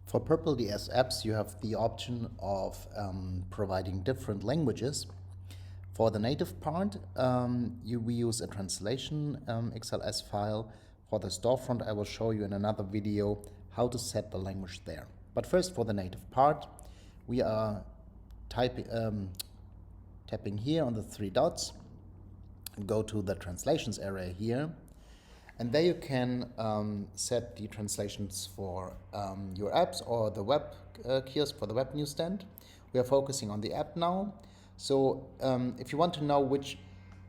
For Purple DS apps, you have the option of providing different languages. For the native part, we use a translation XLS file. For the storefront, I will show you in another video how to set the language there. But first, for the native part, we are tapping here on the three dots and go to the translations area here. And there you can set the translations for your apps or the web kiosk for the web newsstand. We are focusing on the app now. So if you want to know which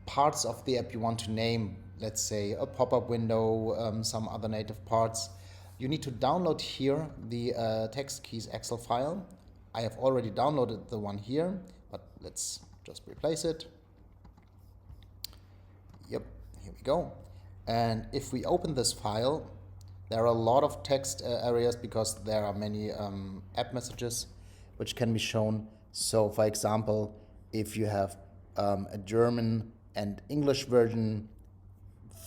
parts of the app you want to name, let's say a pop-up window, some other native parts, you need to download here the text keys Excel file. I have already downloaded the one here, but let's just replace it. Yep, here we go. And if we open this file, there are a lot of text areas because there are many app messages which can be shown. So for example, if you have a German and English version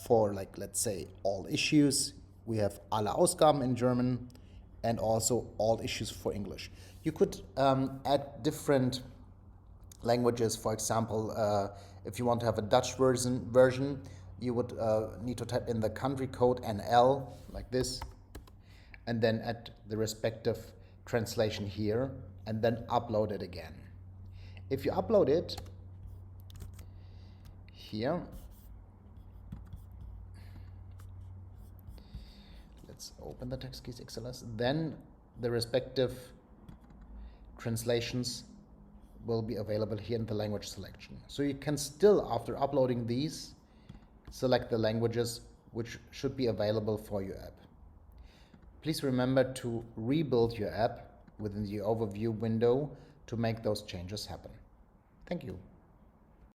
for, like, let's say all issues, we have alle Ausgaben in German and also all issues for English. You could add different languages. For example, if you want to have a Dutch version, you would need to type in the country code NL like this, and then add the respective translation here, and then upload it again. If you upload it here, let's open the text keys XLS, then the respective translations will be available here in the language selection. So you can still, after uploading these, select the languages which should be available for your app. Please remember to rebuild your app within the overview window to make those changes happen. Thank you.